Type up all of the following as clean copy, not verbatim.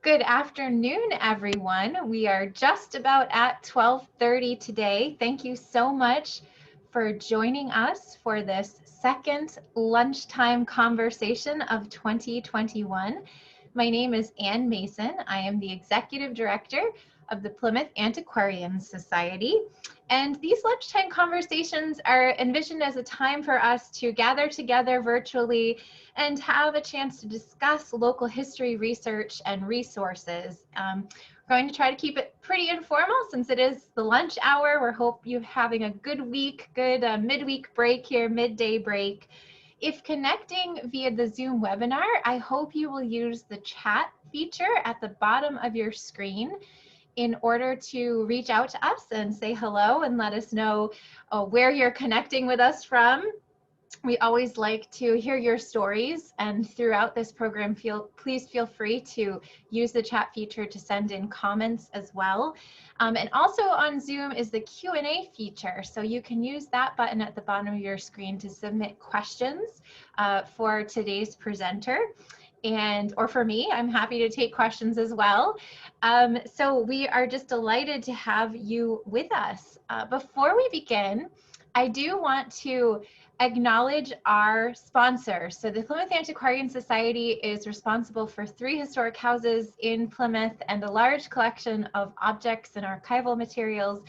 Good afternoon, everyone. We are just about at 12:30 today. Thank you so much for joining us for this second lunchtime conversation of 2021. My name is Ann Mason. I am the Executive Director of the Plymouth Antiquarian Society. And these lunchtime conversations are envisioned as a time for us to gather together virtually and have a chance to discuss local history research and resources. We're going to try to keep it pretty informal since it is the lunch hour. We hope you're having a good week, good midweek break here, midday break. If connecting via the Zoom webinar, I hope you will use the chat feature at the bottom of your screen in order to reach out to us and say hello and let us know where you're connecting with us from. We always like to hear your stories, and throughout this program, please feel free to use the chat feature to send in comments as well. And also on Zoom is the Q&A feature, so you can use that button at the bottom of your screen to submit questions for today's presenter. Or for me, I'm happy to take questions as well. So we are just delighted to have you with us. Before we begin, I do want to acknowledge our sponsors. So the Plymouth Antiquarian Society is responsible for 3 historic houses in Plymouth and a large collection of objects and archival materials.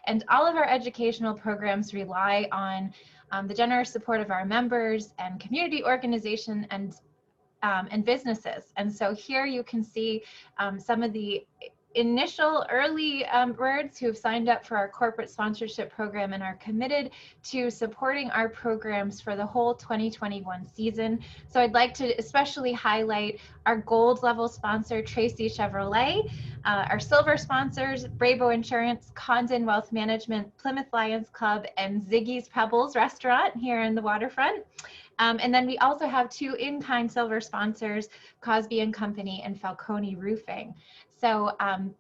And all of our educational programs rely on the generous support of our members and community organization and businesses. And so here you can see some of the initial early birds who have signed up for our corporate sponsorship program and are committed to supporting our programs for the whole 2021 season. So I'd like to especially highlight our gold level sponsor, Tracy Chevrolet, our silver sponsors, Bravo Insurance, Condon Wealth Management, Plymouth Lions Club, and Ziggy's Pebbles Restaurant here in the waterfront. And then we also have 2 in-kind silver sponsors, Cosby and Company and Falcone Roofing. So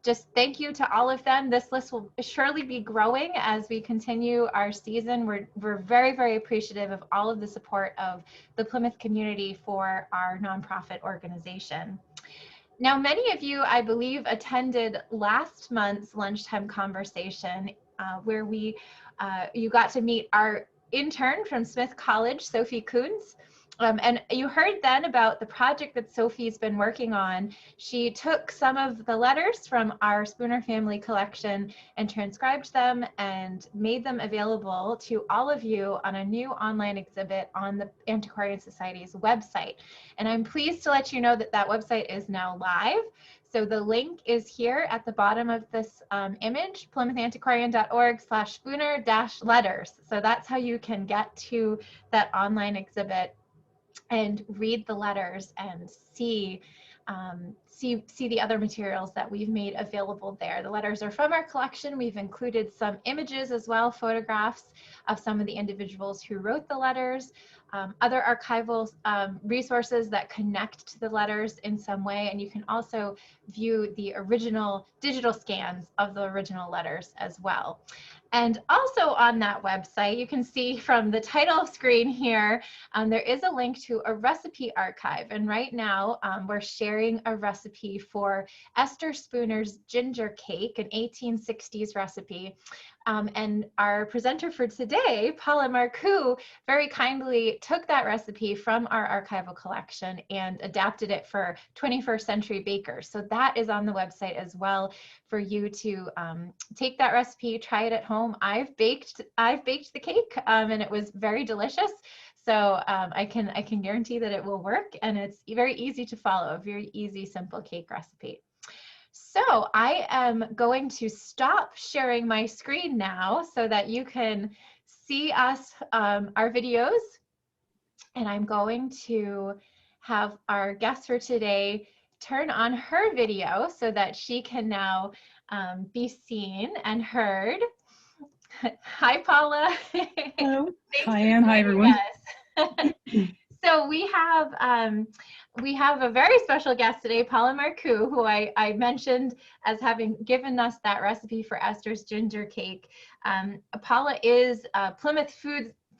just thank you to all of them. This list will surely be growing as we continue our season. We're very, very appreciative of all of the support of the Plymouth community for our nonprofit organization. Now, many of you, I believe, attended last month's lunchtime conversation where you got to meet our intern from Smith College, Sophie Kuntz. And you heard then about the project that Sophie's been working on. She took some of the letters from our Spooner family collection and transcribed them and made them available to all of you on a new online exhibit on the Antiquarian Society's website. And I'm pleased to let you know that that website is now live. So the link is here at the bottom of this image, plymouthantiquarian.org/spooner-letters. So that's how you can get to that online exhibit and read the letters and see the other materials that we've made available there. The letters are from our collection. We've included some images as well, photographs of some of the individuals who wrote the letters, other archival resources that connect to the letters in some way, and you can also view the original digital scans of the original letters as well. And also on that website, you can see from the title screen here, there is a link to a recipe archive. And right now, we're sharing a recipe for Esther Spooner's ginger cake, an 1860s recipe. And our presenter for today, Paula Marcoux, very kindly took that recipe from our archival collection and adapted it for 21st century bakers. So that is on the website as well for you to take that recipe, try it at home. I've baked the cake and it was very delicious. So I can guarantee that it will work, and it's very easy to follow, a very easy, simple cake recipe. So I am going to stop sharing my screen now so that you can see us, our videos, and I'm going to have our guest for today turn on her video so that she can now be seen and heard. Hi, Paula. Hello. Hi, Ann. Hi, everyone. So we have a very special guest today, Paula Marcoux, who I mentioned as having given us that recipe for Esther's ginger cake. Paula is Plymouth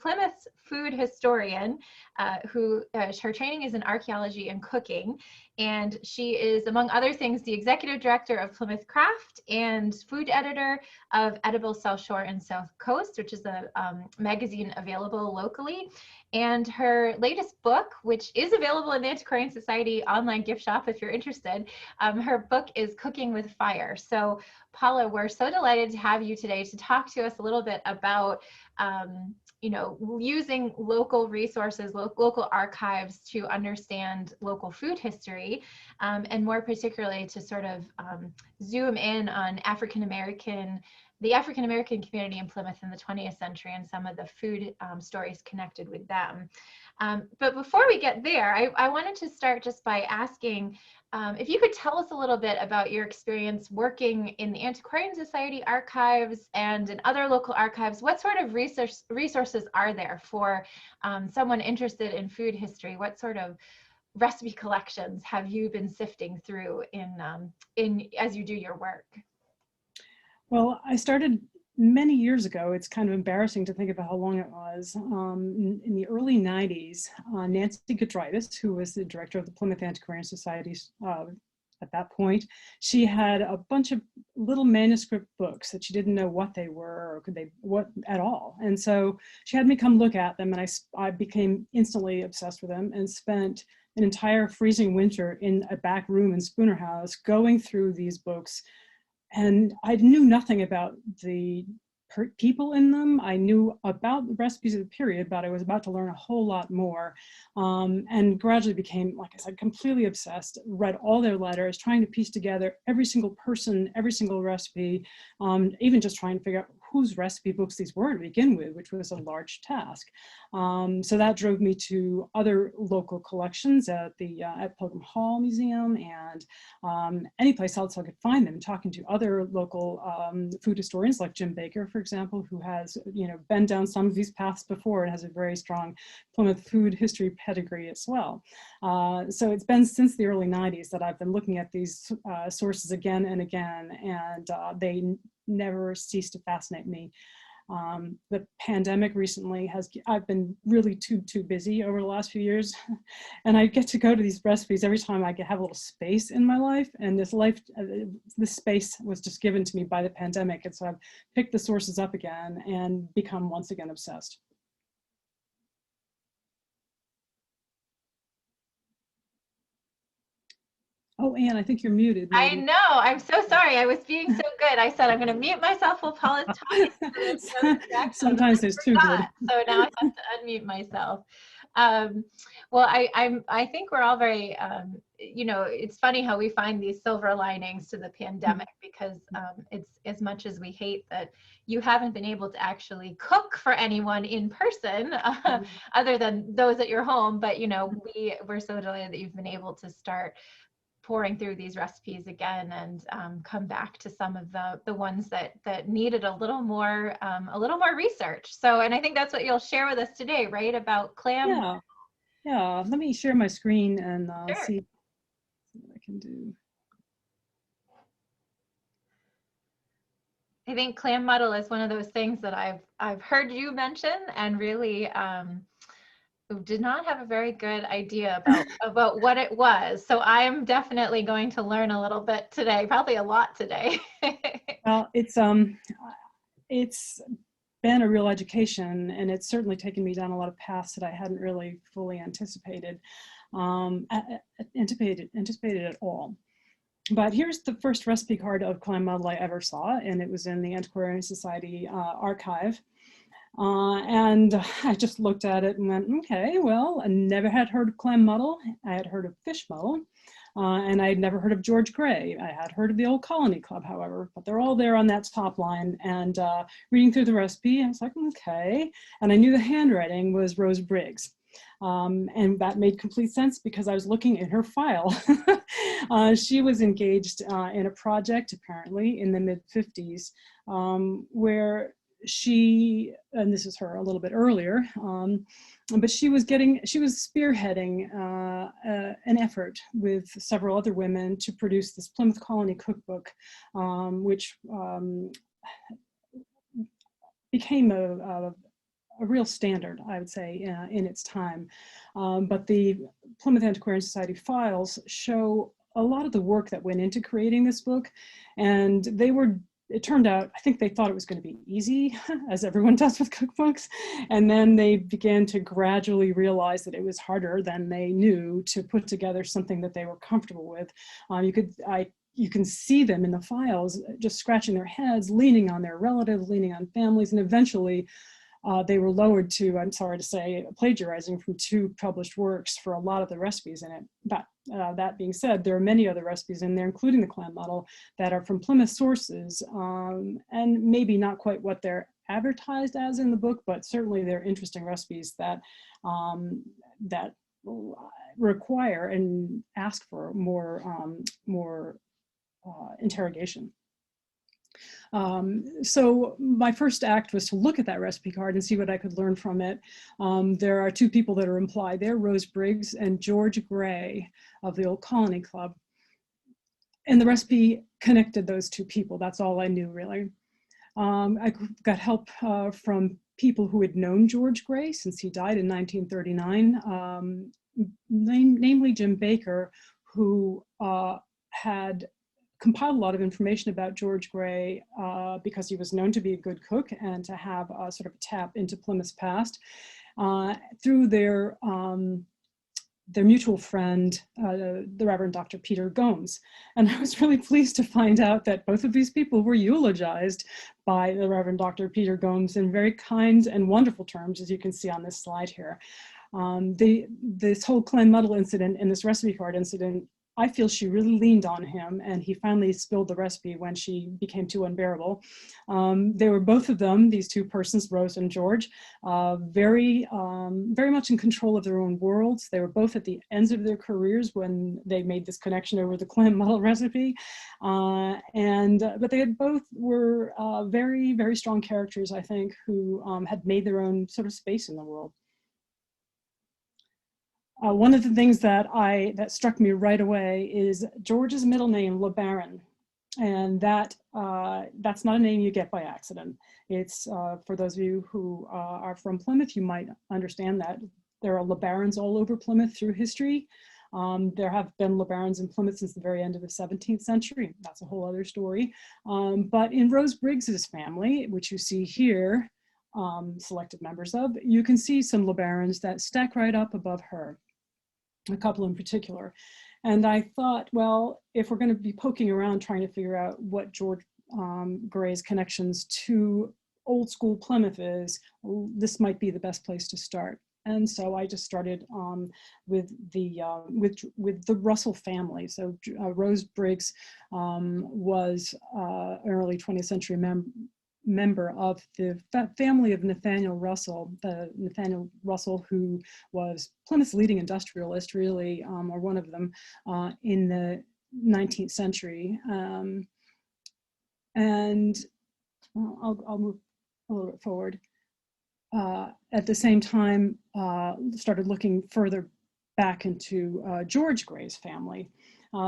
Plymouth's food historian, her training is in archaeology and cooking. And she is, among other things, the executive director of Plymouth Craft and food editor of Edible South Shore and South Coast, which is a magazine available locally. And her latest book, which is available in the Antiquarian Society online gift shop if you're interested, her book is Cooking with Fire. So Paula, we're so delighted to have you today to talk to us a little bit about using local resources, local archives to understand local food history, and more particularly to sort of zoom in on the African American community in Plymouth in the 20th century and some of the food stories connected with them. But before we get there, I wanted to start just by asking if you could tell us a little bit about your experience working in the Antiquarian Society archives and in other local archives. What sort of resources are there for someone interested in food history? What sort of recipe collections have you been sifting through as you do your work? Well, I started many years ago. It's kind of embarrassing to think about how long it was. In the early 90s, Nancy Gudritis, who was the director of the Plymouth Antiquarian Society at that point, she had a bunch of little manuscript books that she didn't know what they were or what at all. And so she had me come look at them, and I became instantly obsessed with them and spent an entire freezing winter in a back room in Spooner House going through these books. And I knew nothing about the people in them. I knew about the recipes of the period, but I was about to learn a whole lot more, and gradually became, like I said, completely obsessed, read all their letters, trying to piece together every single person, every single recipe, even just trying to figure out whose recipe books these were to begin with, which was a large task. So that drove me to other local collections at Pilgrim Hall Museum and any place else I could find them, talking to other local food historians like Jim Baker, for example, who has been down some of these paths before and has a very strong Plymouth food history pedigree as well. So it's been since the early 90s that I've been looking at these sources again and again, and they never cease to fascinate me. The pandemic recently I've been really too busy over the last few years, and I get to go to these recipes every time I have a little space in my life, and this space was just given to me by the pandemic, and so I've picked the sources up again and become once again obsessed. Oh, Anne, I think you're muted. Maybe. I know. I'm so sorry. I was being so good. I said I'm going to mute myself while Paula's talking. Sometimes it's too good. So now I have to unmute myself. Well, I think we're all very, it's funny how we find these silver linings to the pandemic, because it's, as much as we hate that you haven't been able to actually cook for anyone in person, other than those at your home, but we're so delighted that you've been able to start pouring through these recipes again and come back to some of the ones that needed a little more research. So, and I think that's what you'll share with us today, right? About Clam. Yeah. Let me share my screen and Sure. see what I can do. I think Clam Model is one of those things that I've heard you mention, and really did not have a very good idea about what it was. So I'm definitely going to learn a little bit today, probably a lot today. Well, it's been a real education, and it's certainly taken me down a lot of paths that I hadn't really fully anticipated at all. But here's the first recipe card of Clam Model I ever saw, and it was in the Antiquarian Society archive. And I just looked at it and went, okay, well, I never had heard of Clam Muddle. I had heard of fish muddle, and I had never heard of George Gray. I had heard of the Old Colony Club, however, but they're all there on that top line. And reading through the recipe, I was like, okay. And I knew the handwriting was Rose Briggs. And that made complete sense because I was looking in her file. She was engaged in a project, apparently, in the mid-50s, where she, and this is her a little bit earlier, but she was spearheading an effort with several other women to produce this Plymouth Colony Cookbook, which became a a real standard, I would say, in its time. But the Plymouth Antiquarian Society files show a lot of the work that went into creating this book, and it turned out, I think they thought it was going to be easy, as everyone does with cookbooks, and then they began to gradually realize that it was harder than they knew to put together something that they were comfortable with. You can see them in the files just scratching their heads, leaning on their relatives, leaning on families, and eventually they were lowered to, I'm sorry to say, plagiarizing from 2 published works for a lot of the recipes in it. But that being said, there are many other recipes in there, including the Clam Model, that are from Plymouth sources, and maybe not quite what they're advertised as in the book, but certainly they're interesting recipes that that require and ask for more interrogation. So my first act was to look at that recipe card and see what I could learn from it. There are 2 people that are implied there, Rose Briggs and George Gray of the Old Colony Club. And the recipe connected those 2 people. That's all I knew, really. I got help from people who had known George Gray since he died in 1939, namely Jim Baker, who had compiled a lot of information about George Gray because he was known to be a good cook and to have a sort of a tap into Plymouth's past through their mutual friend, the Reverend Dr. Peter Gomes. And I was really pleased to find out that both of these people were eulogized by the Reverend Dr. Peter Gomes in very kind and wonderful terms, as you can see on this slide here. This whole Clam Muddle incident and this recipe card incident, I feel she really leaned on him, and he finally spilled the recipe when she became too unbearable. They were, both of them, these 2 persons, Rose and George, very much in control of their own worlds. They were both at the ends of their careers when they made this connection over the Clam Model recipe. But they had both were very, very strong characters, I think, who had made their own sort of space in the world. One of the things that struck me right away is George's middle name, LeBaron, and that's not a name you get by accident. It's for those of you who are from Plymouth, you might understand that there are LeBarons all over Plymouth through history. There have been LeBarons in Plymouth since the very end of the 17th century. That's a whole other story. But in Rose Briggs's family, which you see here, selected members of, you can see some LeBarons that stack right up above her. A couple in particular. And I thought, well, if we're going to be poking around trying to figure out what George Gray's connections to old school Plymouth is, this might be the best place to start. And so I just started with the Russell family. So Rose Briggs was an early 20th century member of the family of Nathaniel Russell, who was Plymouth's leading industrialist, really, or one of them, in the 19th century. And I'll move a little bit forward. At the same time, started looking further back into George Gray's family.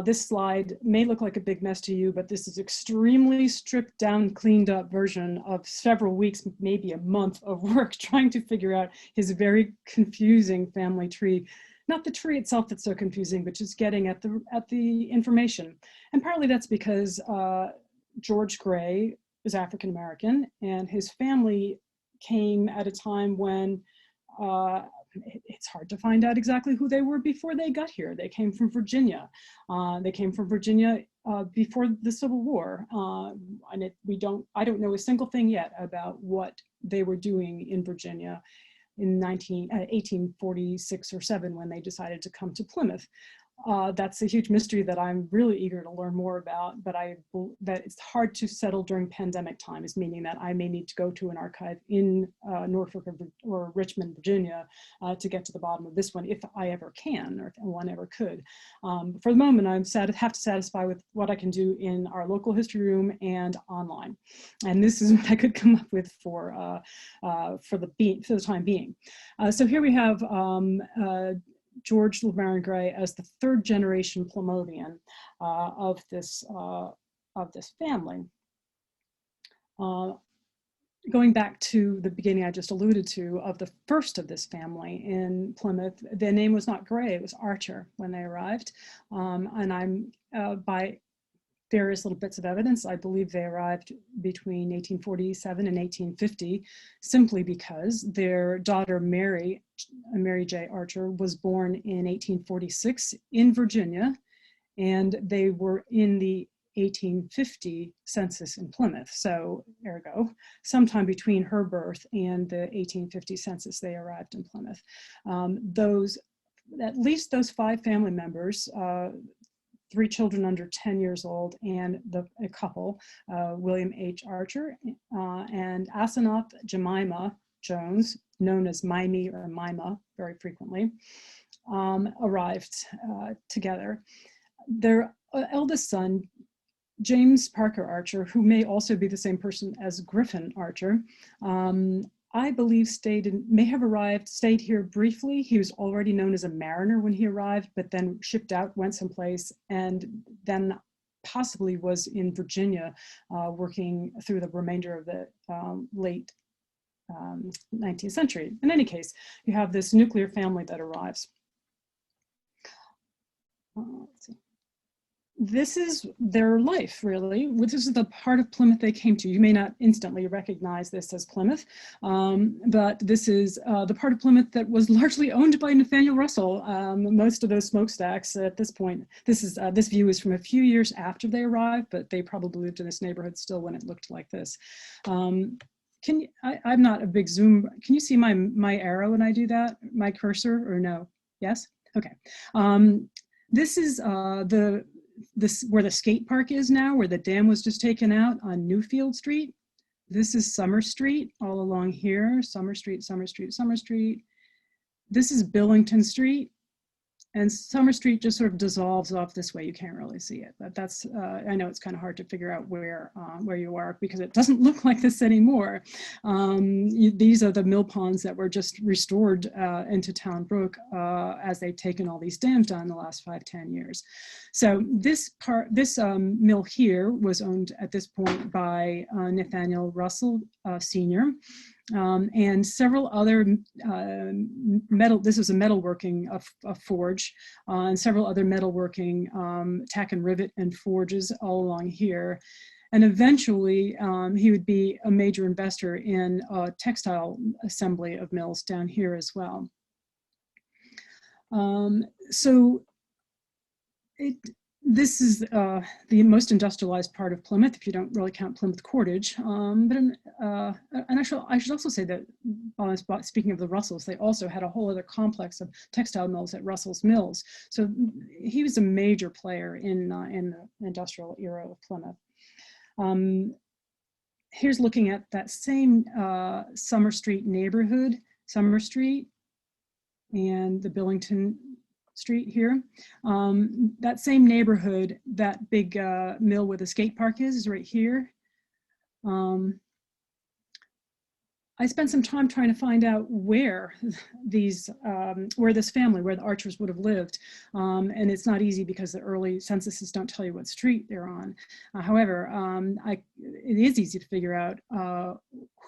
This slide may look like a big mess to you, but this is extremely stripped down, cleaned up version of several weeks, maybe a month of work trying to figure out his very confusing family tree. Not the tree itself that's so confusing, but just getting at the information. And partly that's because George Gray is African American, and his family came at a time when it's hard to find out exactly who they were before they got here. They came from Virginia. Before the Civil War, and I don't know a single thing yet about what they were doing in Virginia in 1846 or 7 when they decided to come to Plymouth. That's a huge mystery that I'm really eager to learn more about, but that it's hard to settle during pandemic times, meaning that I may need to go to an archive in Norfolk or Richmond, Virginia, to get to the bottom of this one, if I ever can, or if one ever could. For the moment, have to satisfy with what I can do in our local history room and online, and this is what I could come up with for the time being. So here we have George LeBaron Gray as the 3rd generation Plymouthean of this family. going back to the beginning I just alluded to of the first of this family in Plymouth, their name was not Gray, it was Archer when they arrived. And I'm, by various little bits of evidence, I believe they arrived between 1847 and 1850, simply because their daughter Mary J. Archer, was born in 1846 in Virginia, and they were in the 1850 census in Plymouth. So ergo, sometime between her birth and the 1850 census, they arrived in Plymouth. At least those 5 family members, 3 children under 10 years old, and a couple, William H. Archer and Asenath Jemima Jones, known as Mimey or Mima very frequently, arrived together. Their eldest son, James Parker Archer, who may also be the same person as Griffin Archer, I believe stayed here briefly. He was already known as a mariner when he arrived, but then shipped out, went someplace, and then possibly was in Virginia working through the remainder of the late 19th century. In any case, you have this nuclear family that arrives. Let's see. This is their life, really. This is the part of Plymouth they came to. You may not instantly recognize this as Plymouth, but this is the part of Plymouth that was largely owned by Nathaniel Russell. Most of those smokestacks at this point, this view is from a few years after they arrived, but they probably lived in this neighborhood still when it looked like this. I'm not a big zoom. Can you see my arrow when I do that? My cursor, or no? Yes? Okay. This is where the skate park is now, where the dam was just taken out on Newfield Street. This is Summer Street all along here. Summer Street, Summer Street, Summer Street. This is Billington Street. And Summer Street just sort of dissolves off this way. You can't really see it, but that's, I know it's kind of hard to figure out where you are because it doesn't look like this anymore. These are the mill ponds that were just restored into Town Brook as they've taken all these dams down in the last 5-10 years. So this mill here was owned at this point by Nathaniel Russell Sr., and several other this was a metalworking a forge, and several other metalworking tack and rivet and forges all along here. And eventually he would be a major investor in textile assembly of mills down here as well. This is the most industrialized part of Plymouth, if you don't really count Plymouth Cordage. And I should also say that, speaking of the Russells, they also had a whole other complex of textile mills at Russell's Mills. So he was a major player in the industrial era of Plymouth. Here's looking at that same Summer Street neighborhood, Summer Street, and the Billington Street here. That same neighborhood, that big mill where the skate park is right here. I spent some time trying to find out where this family, where the Archers would have lived. And it's not easy because the early censuses don't tell you what street they're on. However, it is easy to figure out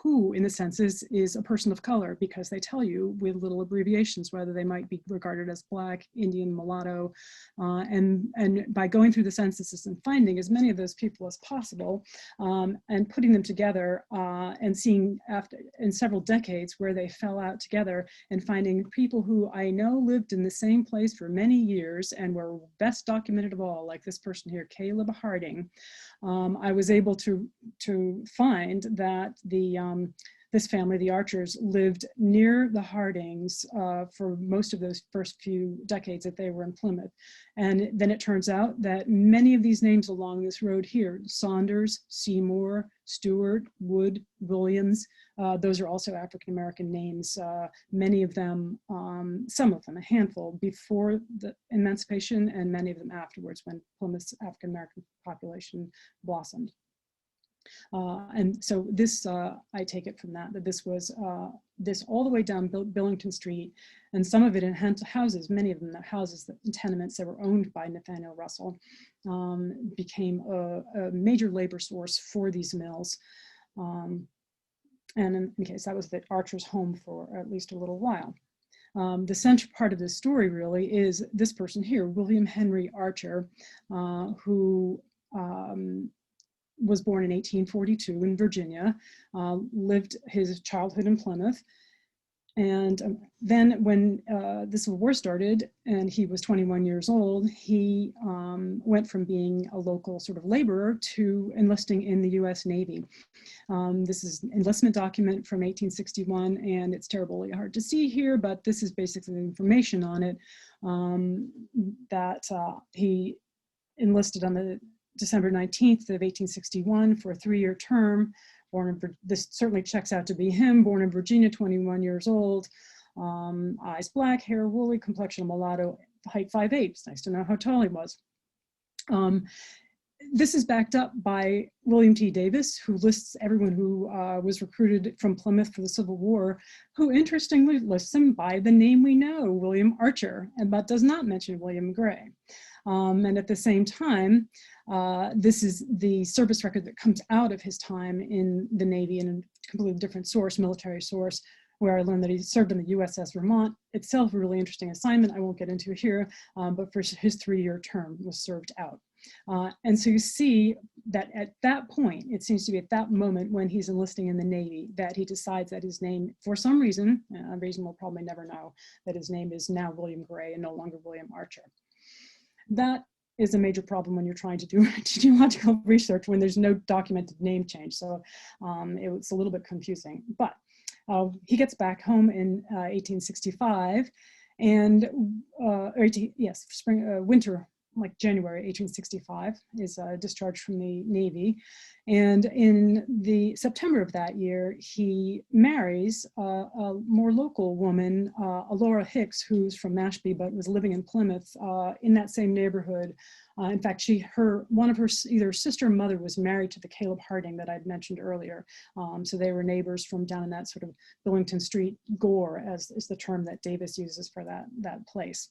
who in the census is a person of color because they tell you with little abbreviations whether they might be regarded as Black, Indian, mulatto, and by going through the censuses and finding as many of those people as possible and putting them together and seeing in several decades where they fell out together and finding people who I know lived in the same place for many years and were best documented of all, like this person here, Caleb Harding. I was able to find that this family, the Archers, lived near the Hardings for most of those first few decades that they were in Plymouth. And then it turns out that many of these names along this road here, Saunders, Seymour, Stewart, Wood, Williams, those are also African-American names. Many of them, some of them, a handful, before the emancipation and many of them afterwards when Plymouth's African-American population blossomed. And so this, I take it from that this was this all the way down Billington Street, and some of it in houses, many of them houses, tenements that were owned by Nathaniel Russell, became a major labor source for these mills. And in any case, that was the Archer's home for at least a little while. The central part of this story really is this person here, William Henry Archer, who was born in 1842 in Virginia, lived his childhood in Plymouth. And then when the Civil War started and he was 21 years old, he went from being a local sort of laborer to enlisting in the US Navy. This is an enlistment document from 1861, and it's terribly hard to see here, but this is basically the information on it, that he enlisted on the December 19th of 1861 for a 3-year term. This certainly checks out to be him, born in Virginia, 21 years old, eyes black, hair woolly, complexion mulatto, height 5'8". It's nice to know how tall he was. This is backed up by William T. Davis, who lists everyone who was recruited from Plymouth for the Civil War, who interestingly lists him by the name we know, William Archer, but does not mention William Gray. And at the same time, this is the service record that comes out of his time in the Navy in a completely different source, military source, where I learned that he served in the USS Vermont. Itself a really interesting assignment I won't get into here, but for his 3-year term was served out. And so you see that at that point, it seems to be at that moment when he's enlisting in the Navy that he decides that his name, for some reason, a reason we'll probably never know, that his name is now William Gray and no longer William Archer. That is a major problem when you're trying to do genealogical research when there's no documented name change. So it's a little bit confusing. But he gets back home in 1865, and winter, like January 1865, is discharged from the Navy. And in the September of that year, he marries a more local woman, Alora Hicks, who's from Mashpee, but was living in Plymouth in that same neighborhood. In fact, one of her either sister or mother was married to the Caleb Harding that I'd mentioned earlier. So they were neighbors from down in that sort of Billington Street gore, as is the term that Davis uses for that place.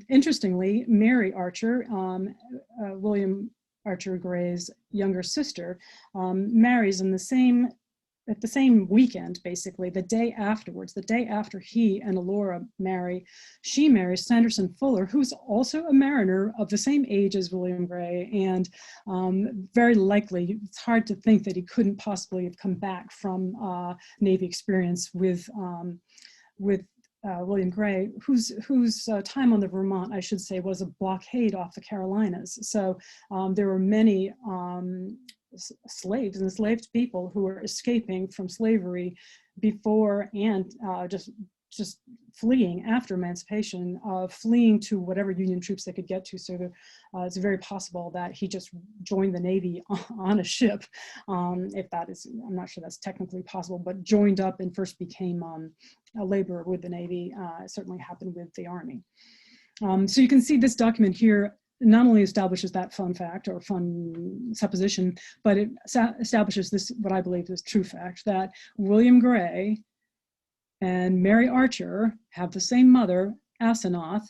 Interestingly, Mary Archer, William Archer Gray's younger sister, marries at the same weekend, basically, the day afterwards, the day after he and Alora marry. She marries Sanderson Fuller, who's also a mariner of the same age as William Gray, and very likely, it's hard to think that he couldn't possibly have come back from Navy experience with William Gray, whose time on the Vermont, I should say, was a blockade off the Carolinas. So there were many slaves, enslaved people who were escaping from slavery before and just fleeing after emancipation, fleeing to whatever Union troops they could get to. So it's very possible that he just joined the Navy on a ship, if that is, I'm not sure that's technically possible, but joined up and first became a laborer with the Navy. It certainly happened with the Army. So you can see this document here not only establishes that fun fact or fun supposition, but it establishes this, what I believe is true fact, that William Gray and Mary Archer have the same mother, Asenath,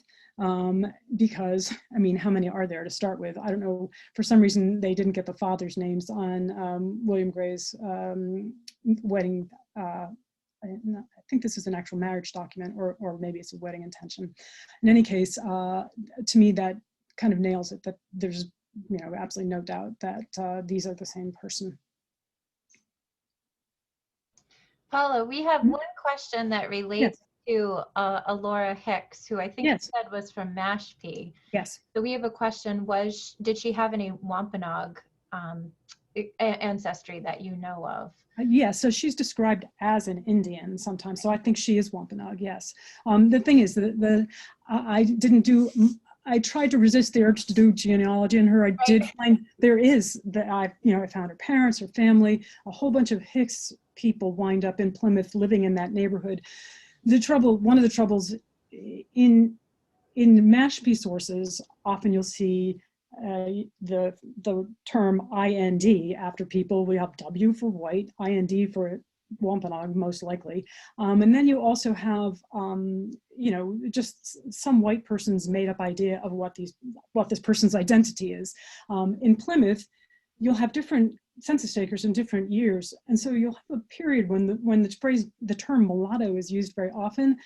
because, I mean, how many are there to start with? I don't know, for some reason they didn't get the father's names on William Gray's wedding. I think this is an actual marriage document, or maybe it's a wedding intention. In any case, to me that kind of nails it, that there's absolutely no doubt that these are the same person. Paula, we have one question that relates to Alora Hicks, who I think you said was from Mashpee. Yes. So we have a question, did she have any Wampanoag ancestry that you know of? Yes, so she's described as an Indian sometimes, so I think she is Wampanoag, yes. The thing is that I tried to resist the urge to do genealogy on her. I did find I found her parents, her family, a whole bunch of Hicks people wind up in Plymouth living in that neighborhood. One of the troubles in Mashpee sources, often you'll see the term IND after people. We have W for white, IND for Wampanoag, most likely. And then you also have, just some white person's made up idea of what this person's identity is. In Plymouth, you'll have different census takers in different years. And so you'll have a period when the term mulatto is used very often.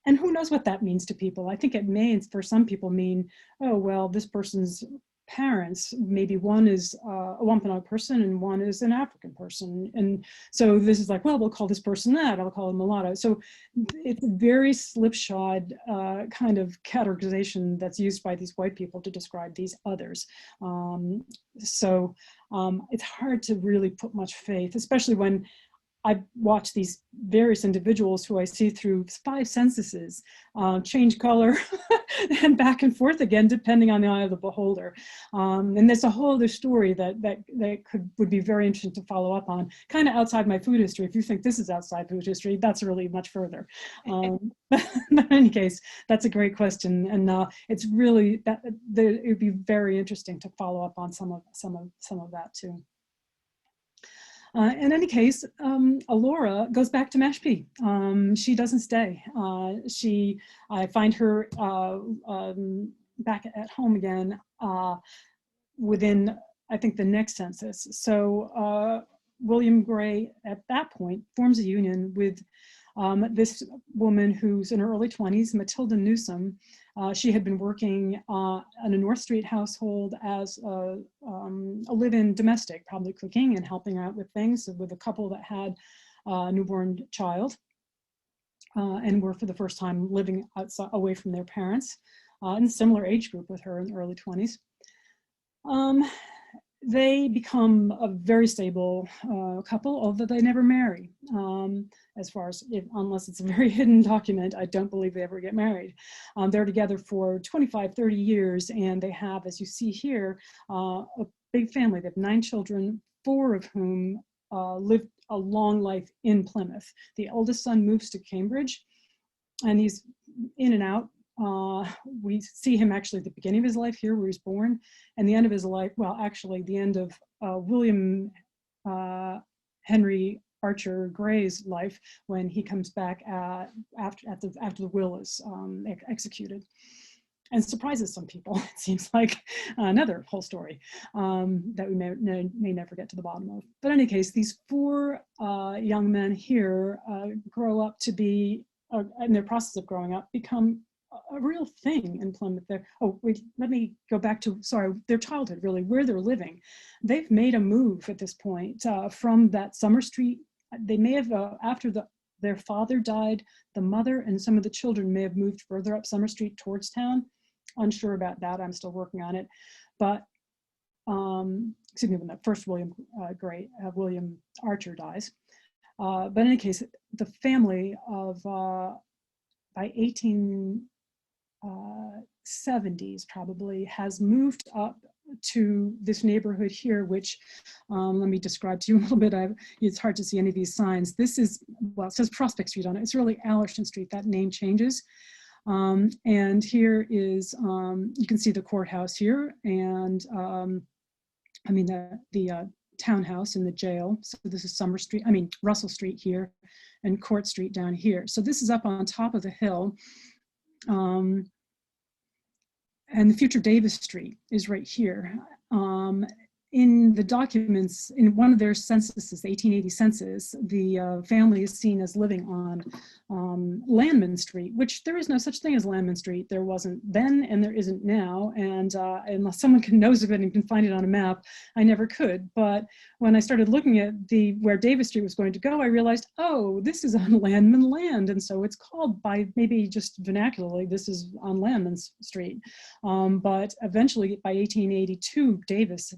And who knows what that means to people? I think it may, for some people, mean, oh, well, this person's parents, maybe one is a Wampanoag person and one is an African person. And so this is like, well, we'll call this person that, I'll call him mulatto. So it's a very slipshod kind of categorization that's used by these white people to describe these others. It's hard to really put much faith, especially when I watch these various individuals who I see through 5 censuses change color and back and forth again, depending on the eye of the beholder. And there's a whole other story that would be very interesting to follow up on, kind of outside my food history. If you think this is outside food history, that's really much further. But in any case, that's a great question, and it's really it would be very interesting to follow up on some of that too. In any case, Alora goes back to Mashpee. She doesn't stay. I find her back at home again within, I think, the next census. So William Gray, at that point, forms a union with this woman who's in her early 20s, Matilda Newsom. She had been working in a North Street household as a live-in domestic, probably cooking and helping out with things with a couple that had a newborn child and were for the first time living outside, away from their parents, in a similar age group with her in the early 20s. They become a very stable couple, although they never marry. As far as, unless it's a very hidden document, I don't believe they ever get married. They're together for 25, 30 years, and they have, as you see here, a big family. They have 9 children, 4 of whom lived a long life in Plymouth. The eldest son moves to Cambridge, and he's in and out. We see him actually at the beginning of his life here, where he's born, and the end of his life, well, actually the end of William Henry Archer Gray's life, when he comes back after the will is executed, and surprises some people. It seems like another whole story that we may never get to the bottom of. But in any case, these 4 young men here grow up to be, in their process of growing up, become a real thing in Plymouth. Oh, wait, let me go back to, sorry, their childhood, really, where they're living. They've made a move at this point from that Summer Street. They may have, after their father died, the mother and some of the children may have moved further up Summer Street towards town. Unsure about that, I'm still working on it. But, excuse me, when that first William Archer dies. But in any case, the family of, by 1870s probably, has moved up to this neighborhood here, which let me describe to you a little bit. It's hard to see any of these signs. This is, well, it says Prospect Street on it. It's really Allerton Street. That name changes. And here is, you can see the courthouse here, and I mean the townhouse and the jail. So this is Russell Street here, and Court Street down here. So this is up on top of the hill. And the future Davis Street is right here. In the documents, in one of their censuses, the 1880 census, the family is seen as living on Landman Street, which there is no such thing as Landman Street. There wasn't then, and there isn't now. And unless someone knows of it and can find it on a map, I never could. But when I started looking at where Davis Street was going to go, I realized, oh, this is on Landman land. And so it's called, by maybe just vernacularly, this is on Landman Street. But eventually, by 1882,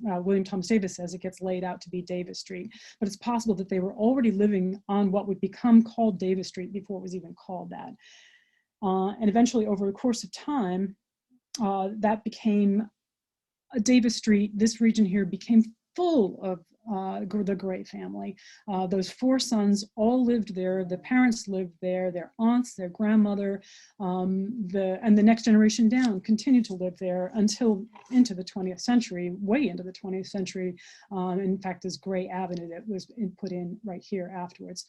William Thomas Davis says it gets laid out to be Davis Street. But it's possible that they were already living on what would become called Davis Street before it was even called that. And eventually, over the course of time, that became Davis Street. This region here became full of the Gray family. Those 4 sons all lived there. The parents lived there. Their aunts, their grandmother, and the next generation down continued to live there until into the 20th century, way into the 20th century. In fact, this Gray Avenue that was put in right here afterwards.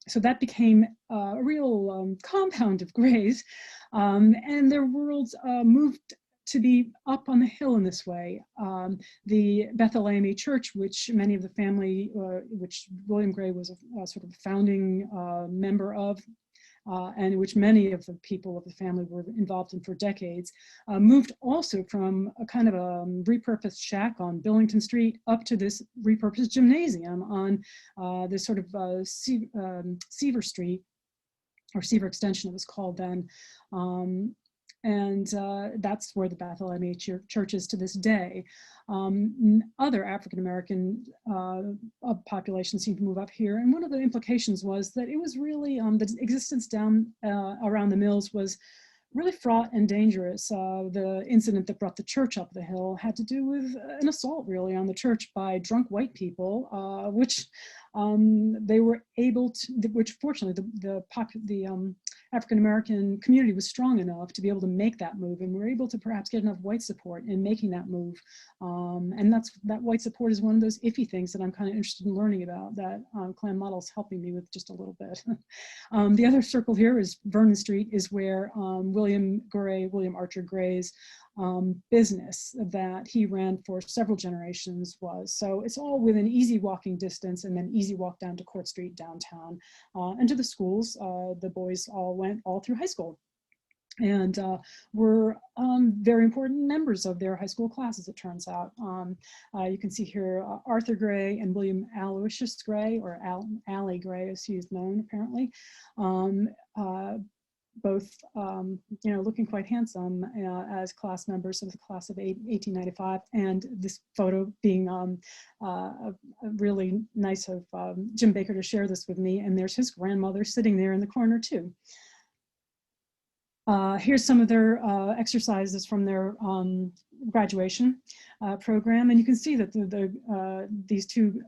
So that became a real compound of Grays, and their worlds moved to be up on the hill in this way. The Bethel AME Church, which many of the family, which William Gray was a sort of founding member of, and which many of the people of the family were involved in for decades, moved also from a kind of a repurposed shack on Billington Street up to this repurposed gymnasium on this sort of Seaver Street, or Seaver Extension it was called then. And that's where the Bethel AME Church is to this day. Other African-American populations seem to move up here. And one of the implications was that it was really, the existence down around the mills was really fraught and dangerous. The incident that brought the church up the hill had to do with an assault really on the church by drunk white people, which they were able to, which fortunately the African-American community was strong enough to be able to make that move, and we're able to perhaps get enough white support in making that move. And that white support is one of those iffy things that I'm kind of interested in learning about, that Clam Model is helping me with just a little bit. The other circle here is Vernon Street, is where William Archer Gray's business that he ran for several generations was. So it's all within easy walking distance, and then easy walk down to Court Street downtown, and to the schools. The boys all went all through high school, and were very important members of their high school classes, it turns out. You can see here Arthur Gray and William Aloysius Gray, or Allie Gray as he is known apparently. Both, looking quite handsome as class members of the class of 1895, and this photo being really nice of Jim Baker to share this with me, and there's his grandmother sitting there in the corner too. Here's some of their exercises from their graduation program, and you can see that these two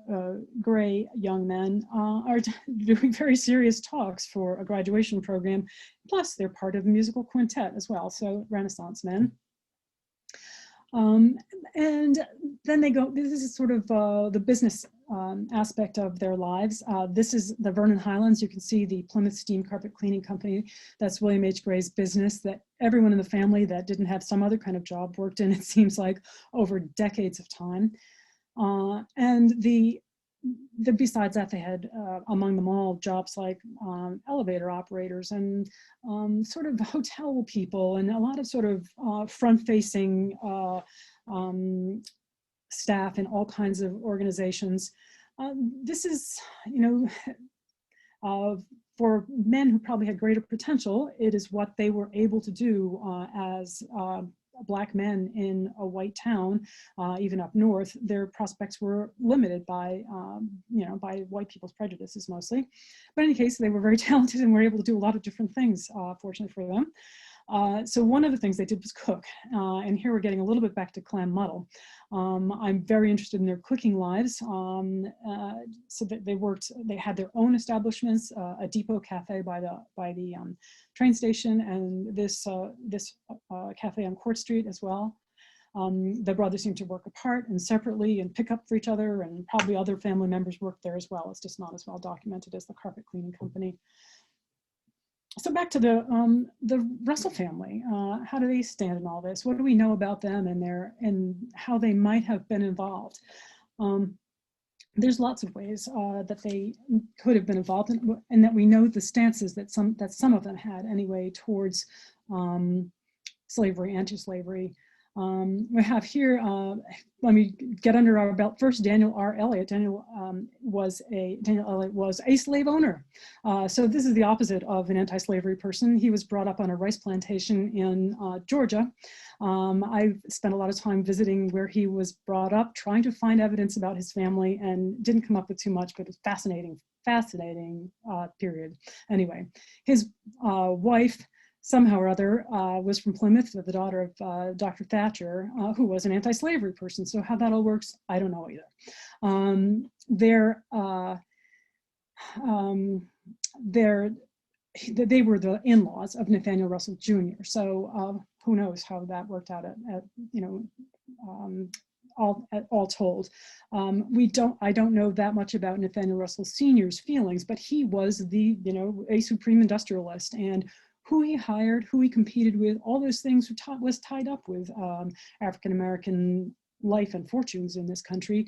Gray young men are doing very serious talks for a graduation program, plus they're part of a musical quintet as well, so Renaissance men. And then they go, this is sort of the business aspect of their lives. This is the Vernon Highlands. You can see the Plymouth Steam Carpet Cleaning Company. That's William H. Gray's business that everyone in the family that didn't have some other kind of job worked in, it seems like, over decades of time. And besides that, they had among them all jobs like elevator operators and sort of hotel people, and a lot of sort of front-facing staff in all kinds of organizations. This is, for men who probably had greater potential, it is what they were able to do as Black men in a white town, even up north. Their prospects were limited by, by white people's prejudices mostly. But in any case, they were very talented and were able to do a lot of different things, fortunately for them. So one of the things they did was cook. And here we're getting a little bit back to Clam Muddle. I'm very interested in their cooking lives. So that they had their own establishments, a depot cafe by the train station, and this cafe on Court Street as well. The brothers seem to work apart and separately and pick up for each other, and probably other family members worked there as well. It's just not as well documented as the carpet cleaning company. So back to the Russell family. How do they stand in all this? What do we know about them and how they might have been involved? There's lots of ways that they could have been involved in, and that we know the stances that some of them had anyway towards slavery, anti-slavery. We have here, let me get under our belt first, Daniel R. Elliott. Daniel Elliott was a slave owner. So this is the opposite of an anti-slavery person. He was brought up on a rice plantation in Georgia. I've spent a lot of time visiting where he was brought up, trying to find evidence about his family, and didn't come up with too much, but it's fascinating period. Anyway, his wife, somehow or other, was from Plymouth, the daughter of Dr. Thatcher, who was an anti-slavery person. So how that all works, I don't know either. They were the in-laws of Nathaniel Russell Jr. So who knows how that worked out all told. I don't know that much about Nathaniel Russell Sr.'s feelings, but he was a supreme industrialist, and who he hired, who he competed with, all those things was tied up with African-American life and fortunes in this country.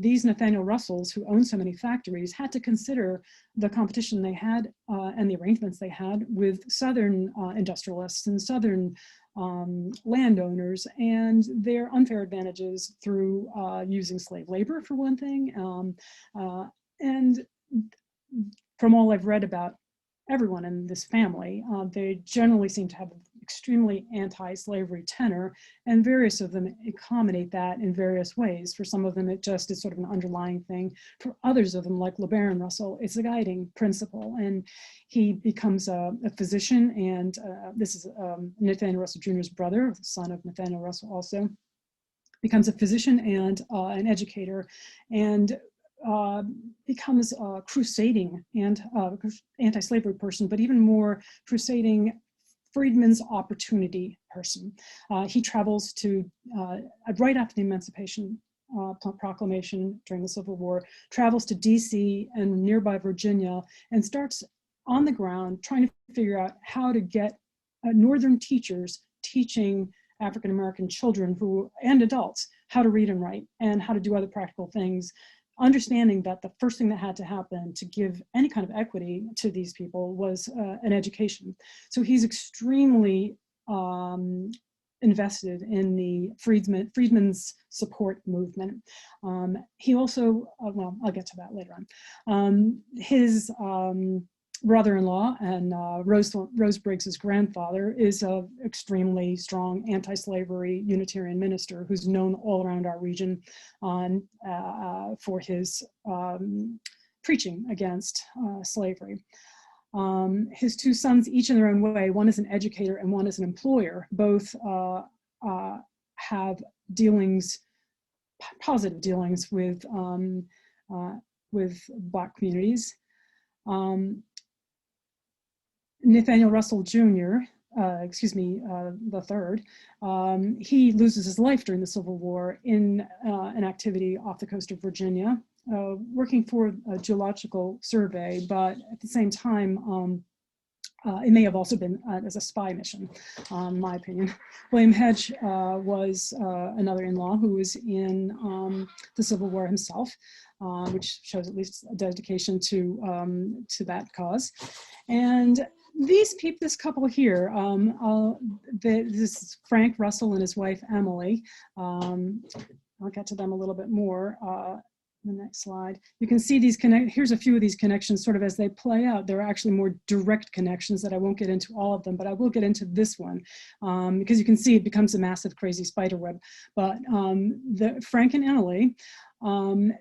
These Nathaniel Russells, who owned so many factories, had to consider the competition they had and the arrangements they had with Southern industrialists and Southern landowners and their unfair advantages through using slave labor, for one thing. And from all I've read about everyone in this family, they generally seem to have an extremely anti-slavery tenor, and various of them accommodate that in various ways. For some of them, it just is sort of an underlying thing. For others of them, like LeBaron Russell, it's a guiding principle, and he becomes a physician, and this is Nathaniel Russell Jr.'s brother, the son of Nathaniel Russell also, becomes a physician and an educator, and becomes a crusading and anti-slavery person, but even more crusading freedmen's opportunity person. He travels to, right after the Emancipation Proclamation during the Civil War, travels to DC and nearby Virginia and starts on the ground trying to figure out how to get Northern teachers teaching African-American children and adults how to read and write and how to do other practical things, understanding that the first thing that had to happen to give any kind of equity to these people was an education. So he's extremely invested in the freedmen's support movement. He also, well, I'll get to that later on. His brother-in-law and Rose Briggs's grandfather is an extremely strong anti-slavery Unitarian minister who's known all around our region for his preaching against slavery. His two sons, each in their own way, one is an educator and one is an employer, both have dealings, positive dealings with Black communities. Nathaniel Russell Jr., the third, he loses his life during the Civil War in an activity off the coast of Virginia, working for a geological survey, but at the same time, it may have also been as a spy mission, in my opinion. William Hedge was another in-law who was in the Civil War himself, which shows at least a dedication to that cause. And this couple here, this is Frank Russell and his wife, Emily. I'll get to them a little bit more. The next slide. You can see these here's a few of these connections sort of as they play out. There are actually more direct connections that I won't get into all of them, but I will get into this one because you can see it becomes a massive crazy spider web. But Frank and Emily,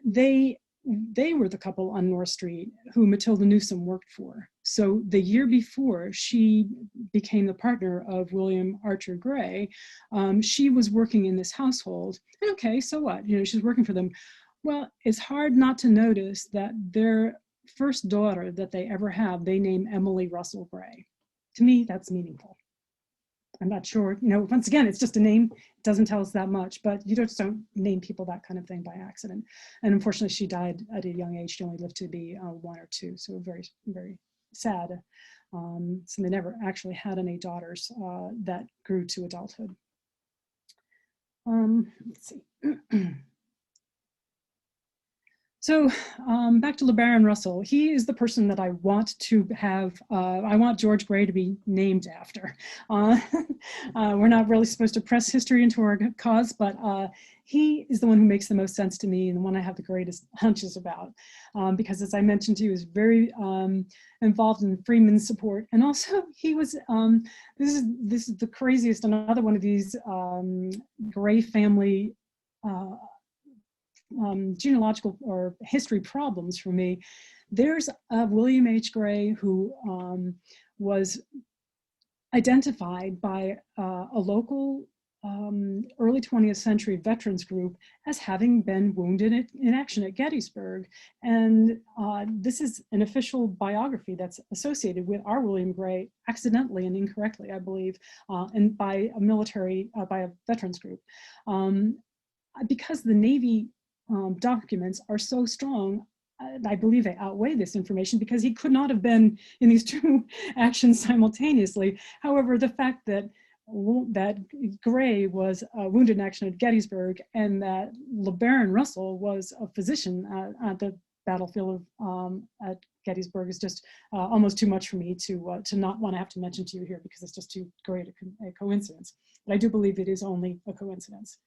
they were the couple on North Street who Matilda Newsom worked for. So the year before she became the partner of William Archer Gray, she was working in this household. And okay, so what? You know, she's working for them. Well, it's hard not to notice that their first daughter that they ever have, they name Emily Russell Gray. To me, that's meaningful. I'm not sure, you know, once again, it's just a name. It doesn't tell us that much, but you just don't name people that kind of thing by accident. And unfortunately, she died at a young age. She only lived to be 1 or 2, so very, very sad. So they never actually had any daughters that grew to adulthood. Let's see. So back to LeBaron Russell. He is the person that I want to have, I want George Gray to be named after. We're not really supposed to press history into our cause, but he is the one who makes the most sense to me and the one I have the greatest hunches about. Because as I mentioned to you, he was very involved in freedmen's support. And also he was, this is the craziest, another one of these Gray family genealogical or history problems for me. There's William H. Gray who was identified by a local early 20th century veterans group as having been wounded in action at Gettysburg. And this is an official biography that's associated with our William Gray, accidentally and incorrectly, I believe, and by a military, by a veterans group. Because the Navy documents are so strong, I believe they outweigh this information because he could not have been in these two actions simultaneously. However, the fact that Gray was wounded in action at Gettysburg and that LeBaron Russell was a physician at the battlefield of at Gettysburg is just almost too much for me to not want to have to mention to you here because it's just too great a coincidence. But I do believe it is only a coincidence.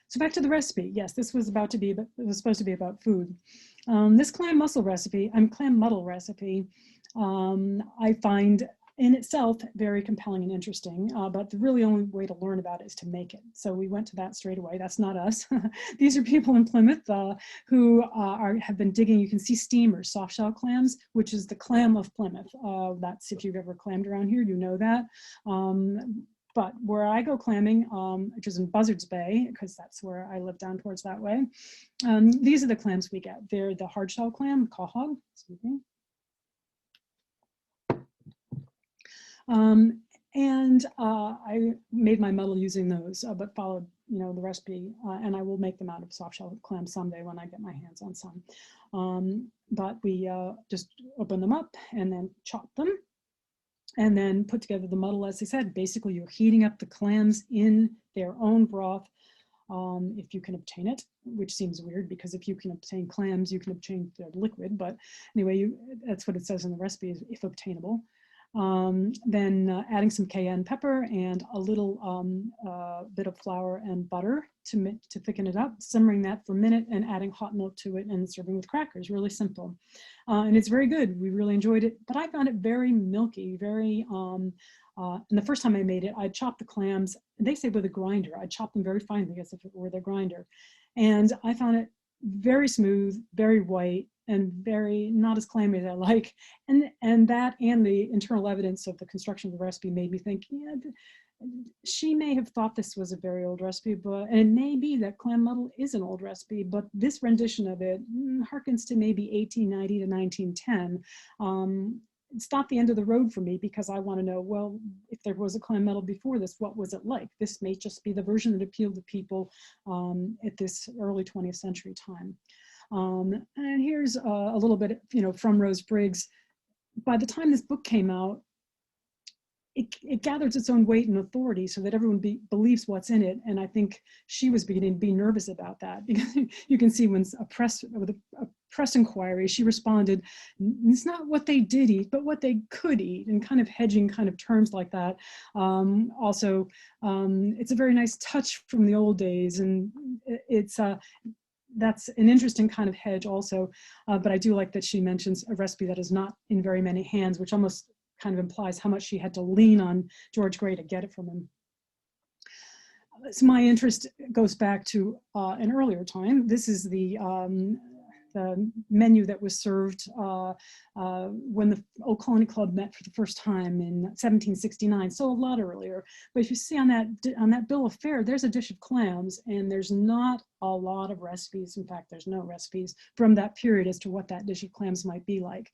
So back to the recipe. Yes, this was supposed to be about food. This clam mussel recipe, Clam Muddle recipe, I find in itself very compelling and interesting, but the really only way to learn about it is to make it. So we went to that straight away. That's not us. These are people in Plymouth who have been digging. You can see steamers, soft shell clams, which is the Clam of Plymouth. That's, if you've ever clammed around here, you know that. But where I go clamming, which is in Buzzards Bay, because that's where I live down towards that way, these are the clams we get. They're the hard shell clam, quahog, excuse me. I made my muddle using those, but followed, the recipe, and I will make them out of soft shell clams someday when I get my hands on some. But we just open them up and then chop them, and then put together the muddle. As I said, basically you're heating up the clams in their own broth, if you can obtain it, which seems weird because if you can obtain clams, you can obtain their liquid. But anyway, that's what it says in the recipe, is if obtainable. Then adding some cayenne pepper and a little bit of flour and butter to thicken it up, simmering that for a minute and adding hot milk to it and serving with crackers. Really simple. And it's very good. We really enjoyed it, but I found it very milky, very, and the first time I made it, I chopped the clams, they say with a grinder. I chopped them very finely as if it were their grinder. And I found it very smooth, very white, and very not as clammy as I like. And that and the internal evidence of the construction of the recipe made me think, yeah, she may have thought this was a very old recipe, and it may be that Clam Model is an old recipe, but this rendition of it harkens to maybe 1890 to 1910. It's not the end of the road for me because I want to know, well, if there was a Clam Model before this, what was it like? This may just be the version that appealed to people at this early 20th century time. And here's a little bit, from Rose Briggs. By the time this book came out, it gathers its own weight and authority so that everyone believes what's in it. And I think she was beginning to be nervous about that because you can see with a press inquiry, she responded, it's not what they did eat, but what they could eat, and kind of hedging kind of terms like that. Also, it's a very nice touch from the old days, and that's an interesting kind of hedge also, but I do like that she mentions a recipe that is not in very many hands, which almost kind of implies how much she had to lean on George Gray to get it from him. So my interest goes back to an earlier time. This is the menu that was served when the Old Colony Club met for the first time in 1769, so a lot earlier. But if you see on that bill of fare, there's a dish of clams, and there's not a lot of recipes. In fact, there's no recipes from that period as to what that dish of clams might be like.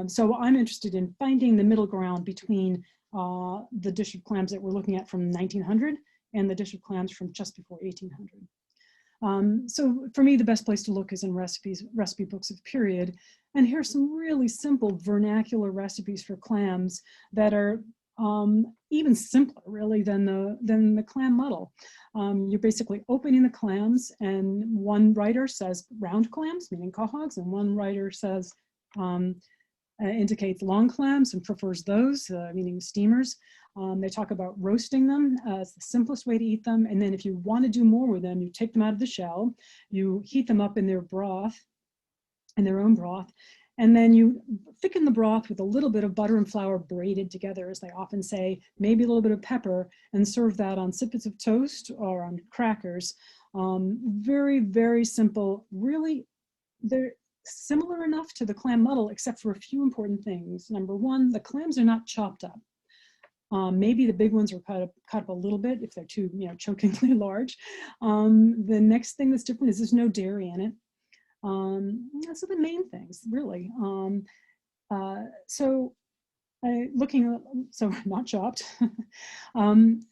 So I'm interested in finding the middle ground between the dish of clams that we're looking at from 1900 and the dish of clams from just before 1800. So for me, the best place to look is in recipe books of period. And here's some really simple vernacular recipes for clams that are even simpler, really, than the Clam Model. You're basically opening the clams, and one writer says round clams, meaning quahogs, and one writer says indicates long clams and prefers those, meaning steamers. They talk about roasting them as the simplest way to eat them. And then if you want to do more with them, you take them out of the shell, you heat them up in their broth, in their own broth, and then you thicken the broth with a little bit of butter and flour braided together, as they often say, maybe a little bit of pepper, and serve that on sippets of toast or on crackers. Very, very simple. Really, they're similar enough to the Clam Muddle, except for a few important things. Number one, the clams are not chopped up. Maybe the big ones are cut up a little bit if they're too, chokingly large. The next thing that's different is there's no dairy in it. Those are the main things, really. So not chopped.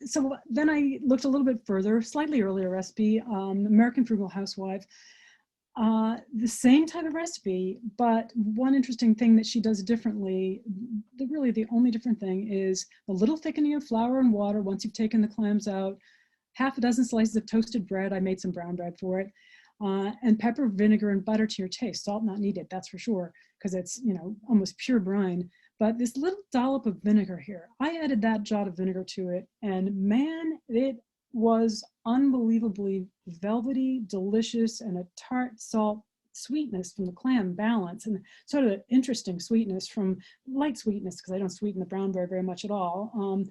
So then I looked a little bit further, slightly earlier recipe, American Frugal Housewife. The same type of recipe, but one interesting thing that she does differently, really the only different thing, is a little thickening of flour and water once you've taken the clams out, half a dozen slices of toasted bread, I made some brown bread for it, and pepper, vinegar, and butter to your taste. Salt not needed, that's for sure, because it's, you know, almost pure brine. But this little dollop of vinegar here, I added that jot of vinegar to it, and man, it was unbelievably velvety, delicious, and a tart salt sweetness from the clam balance, and sort of interesting sweetness from light sweetness, because I don't sweeten the brown bread very much at all.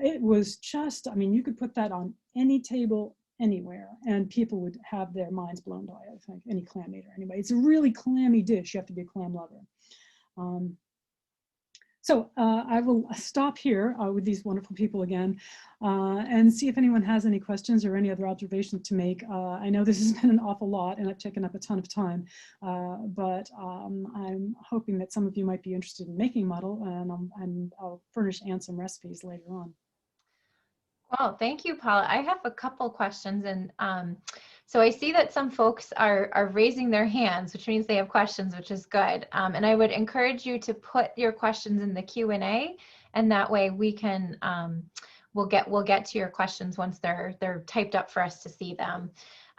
It was just, I mean, you could put that on any table anywhere and people would have their minds blown by it. I think any clam eater anyway. It's a really clammy dish. You have to be a clam lover. So I will stop here with these wonderful people again and see if anyone has any questions or any other observations to make. I know this has been an awful lot and I've taken up a ton of time, but I'm hoping that some of you might be interested in making muddle, and I'll furnish Anne some recipes later on. Well, thank you, Paula. I have a couple questions, and so I see that some folks are raising their hands, which means they have questions, which is good. And I would encourage you to put your questions in the Q&A, and that way we can we'll get to your questions once they're typed up for us to see them.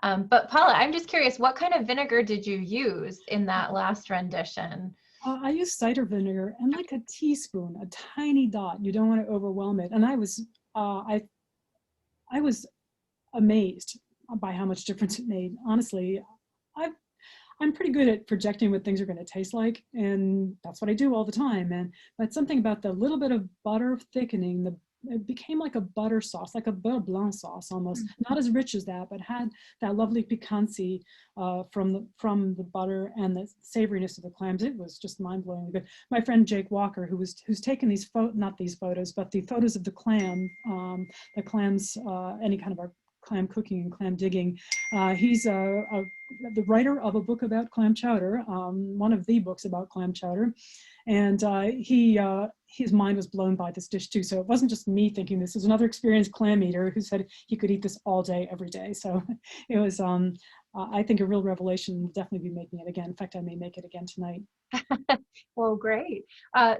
But Paula, I'm just curious, what kind of vinegar did you use in that last rendition? I used cider vinegar and like a teaspoon, a tiny dot. You don't want to overwhelm it. And I was amazed by how much difference it made. Honestly, I'm pretty good at projecting what things are going to taste like, and that's what I do all the time. But something about the little bit of butter thickening, it became like a butter sauce, like a beurre blanc sauce almost. Not as rich as that, but had that lovely piquancy from the butter and the savoriness of the clams. It was just mind-blowingly good. My friend Jake Walker, who's taken these not these photos, but the photos of the clams, any kind of our clam cooking and clam digging. He's the writer of a book about clam chowder, one of the books about clam chowder. And his mind was blown by this dish too. So it wasn't just me thinking this. Was another experienced clam eater who said he could eat this all day, every day. So it was, I think, a real revelation. We'll definitely be making it again. In fact, I may make it again tonight. Well, great.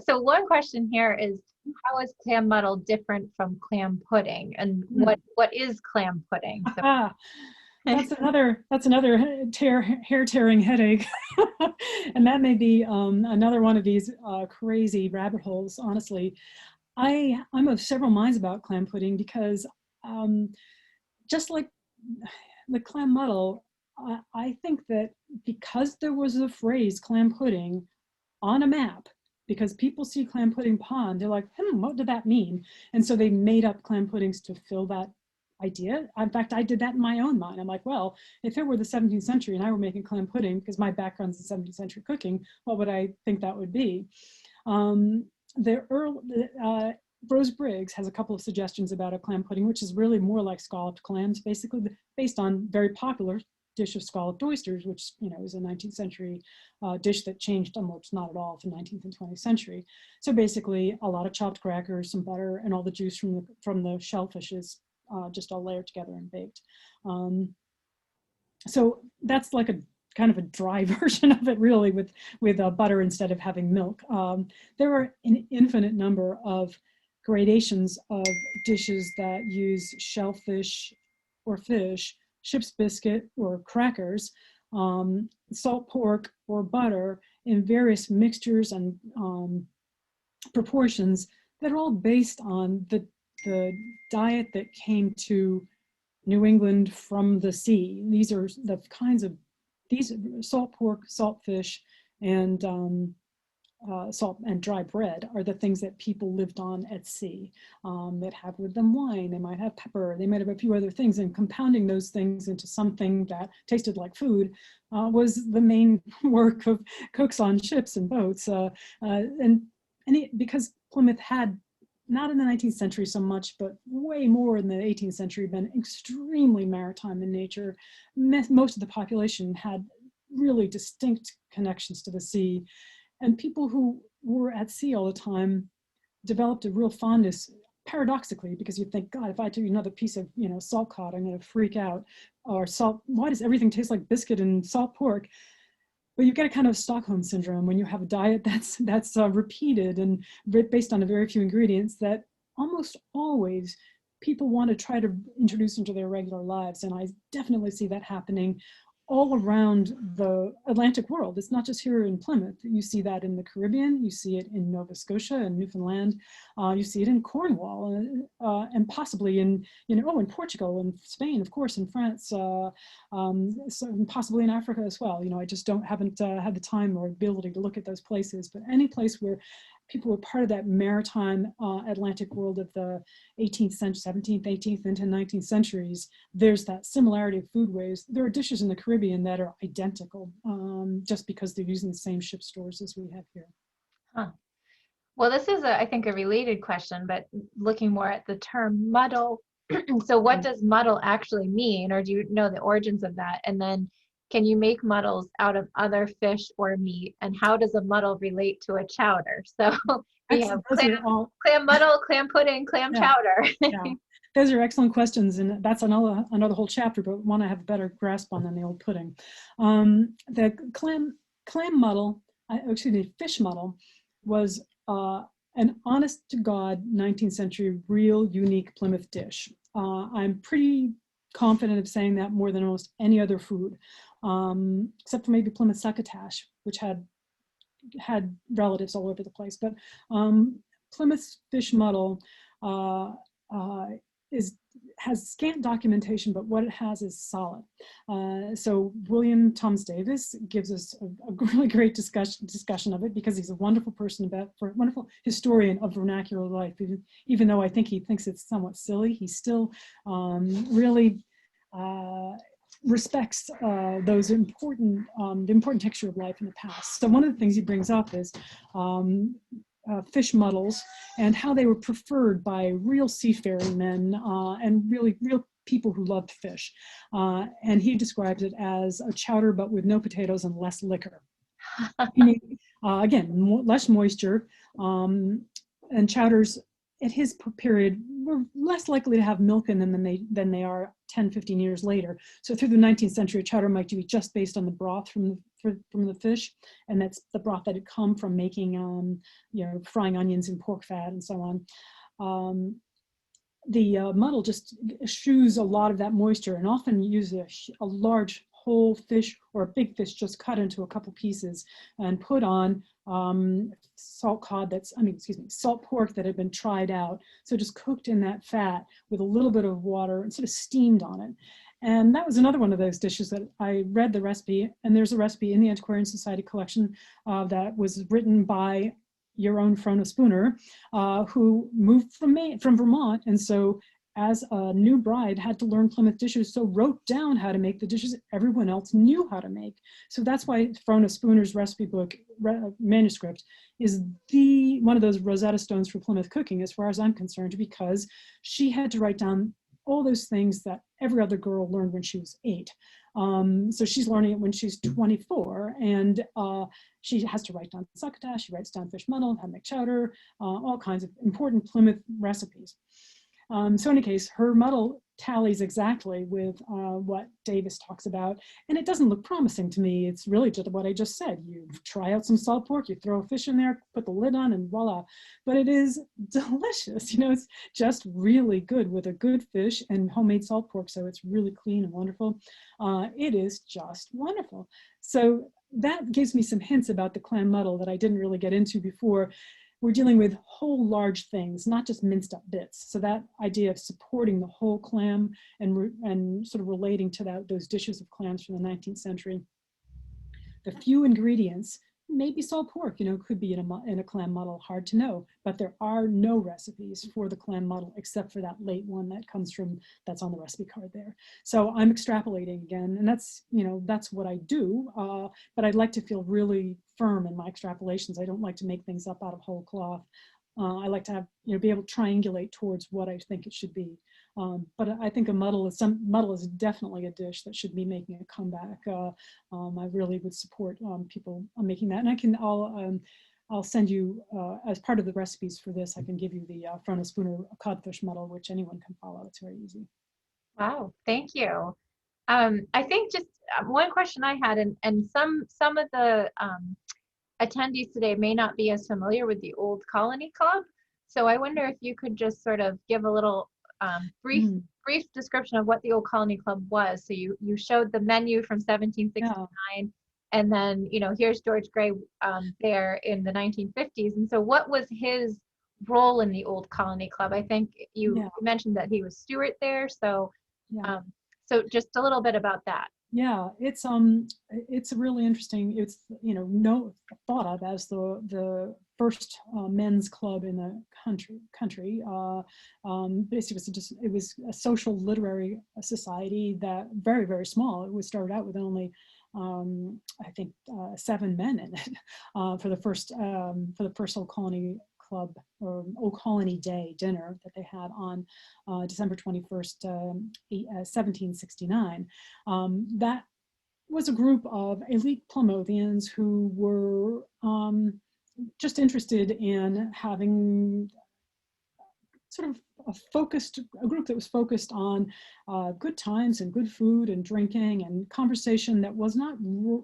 So one question here is, how is clam muddle different from clam pudding? And what is clam pudding? So that's another hair-tearing headache. And that may be another one of these crazy rabbit holes. Honestly, I'm of several minds about clam pudding, because just like the clam muddle, I think that because there was a phrase clam pudding on a map, because people see clam pudding pond, they're like, what did that mean? And so they made up clam puddings to fill that idea. In fact, I did that in my own mind. I'm like, well, if it were the 17th century and I were making clam pudding, because my background's in 17th century cooking, what would I think that would be? Rose Briggs has a couple of suggestions about a clam pudding, which is really more like scalloped clams, basically based on very popular dish of scalloped oysters, which, you know, is a 19th century dish that changed almost not at all from 19th and 20th century. So basically a lot of chopped crackers, some butter, and all the juice from the shellfishes just all layered together and baked. So that's like a kind of a dry version of it, really, with butter instead of having milk. There are an infinite number of gradations of dishes that use shellfish or fish, ship's biscuit or crackers, salt pork or butter in various mixtures and proportions that are all based on the diet that came to New England from the sea. These are the kinds of, salt pork, salt fish, and salt and dry bread are the things that people lived on at sea, that have with them wine. They might have pepper, they might have a few other things, and compounding those things into something that tasted like food was the main work of cooks on ships and boats. Because Plymouth had, not in the 19th century so much, but way more in the 18th century, been extremely maritime in nature. Most of the population had really distinct connections to the sea. And people who were at sea all the time developed a real fondness, paradoxically, because you think, God, if I do another piece of, salt cod, I'm going to freak out. Or salt, why does everything taste like biscuit and salt pork? But you get a kind of Stockholm syndrome when you have a diet that's repeated and based on a very few ingredients that almost always people want to try to introduce into their regular lives. And I definitely see that happening all around the Atlantic world. It's not just here in Plymouth. You see that in the Caribbean, you see it in Nova Scotia and Newfoundland, you see it in Cornwall, and possibly in Portugal and Spain, of course, in France, so possibly in Africa as well. I just haven't had the time or ability to look at those places, but any place where people were part of that maritime Atlantic world of the 18th century, 17th, 18th, into 19th centuries, there's that similarity of foodways. There are dishes in the Caribbean that are identical, just because they're using the same ship stores as we have here. Huh. Well, this is, I think, a related question, but looking more at the term muddle. So what does muddle actually mean, or do you know the origins of that? And then can you make muddles out of other fish or meat? And how does a muddle relate to a chowder? So we have clam muddle, clam pudding, clam chowder. Yeah. Those are excellent questions, and that's another whole chapter, but one I have a better grasp on than the old pudding. The clam muddle, fish muddle, was an honest-to-God 19th century real unique Plymouth dish. I'm pretty confident of saying that more than almost any other food, except for maybe Plymouth succotash, which had relatives all over the place. But Plymouth fish muddle has scant documentation, but what it has is solid. So William Thomas Davis gives us a really great discussion of it, because he's a wonderful wonderful historian of vernacular life. Even though I think he thinks it's somewhat silly, he still really respects those important, the important texture of life in the past. So one of the things he brings up is fish muddles and how they were preferred by real seafaring men and really real people who loved fish. And he describes it as a chowder, but with no potatoes and less liquor. Again, less moisture, and chowders at his period were less likely to have milk in them than they are 10, 15 years later. So through the 19th century, chowder might be just based on the broth from the fish, and that's the broth that had come from making, frying onions in pork fat and so on. The muddle just eschews a lot of that moisture, and often use a large whole fish or a big fish just cut into a couple pieces and put on salt pork that had been tried out. So just cooked in that fat with a little bit of water and sort of steamed on it. And that was another one of those dishes that I read the recipe, and there's a recipe in the Antiquarian Society collection that was written by your own Frona Spooner, who moved from Vermont, and so as a new bride had to learn Plymouth dishes, so wrote down how to make the dishes everyone else knew how to make. So that's why Frona Spooner's recipe book manuscript is one of those Rosetta Stones for Plymouth cooking, as far as I'm concerned, because she had to write down all those things that every other girl learned when she was 8. So she's learning it when she's 24, and she has to write down succotash, she writes down fish muddle, how to make chowder, all kinds of important Plymouth recipes. So in any case, her muddle tallies exactly with what Davis talks about, and it doesn't look promising to me. It's really just what I just said. You try out some salt pork, you throw a fish in there, put the lid on, and voila. But it is delicious. It's just really good with a good fish and homemade salt pork, so it's really clean and wonderful. It is just wonderful. So that gives me some hints about the clam muddle that I didn't really get into before. We're dealing with whole large things, not just minced up bits. So that idea of supporting the whole clam and sort of relating to those dishes of clams from the 19th century. The few ingredients, maybe salt pork, could be in a clam muddle, hard to know, but there are no recipes for the clam muddle except for that late one that's on the recipe card there. So I'm extrapolating again, and that's what I do, but I'd like to feel really firm in my extrapolations. I don't like to make things up out of whole cloth. I like to have, be able to triangulate towards what I think it should be. But I think a muddle is definitely a dish that should be making a comeback. I really would support people making that. And I'll send you, as part of the recipes for this, I can give you the Frona Spooner codfish muddle, which anyone can follow. It's very easy. Wow, thank you. I think just one question I had, and some of the attendees today may not be as familiar with the Old Colony Club. So I wonder if you could just sort of give a little brief description of what the Old Colony Club was. So you showed the menu from 1769, yeah. And then, you know, here's George Gray there in the 1950s. And so what was his role in the Old Colony Club? I think you mentioned that he was steward there. So, so just a little bit about that. Yeah, it's really interesting. It's, you know, thought of as the first men's club in the country. Basically, it was a social literary society that very, very small. It was started out with only I think 7 men in it for the first Old Colony Club or Old Colony Day dinner that they had on December 21st, 1769. That was a group of elite Plymoutheans who were just interested in having sort of a group that was focused on good times and good food and drinking and conversation that was not,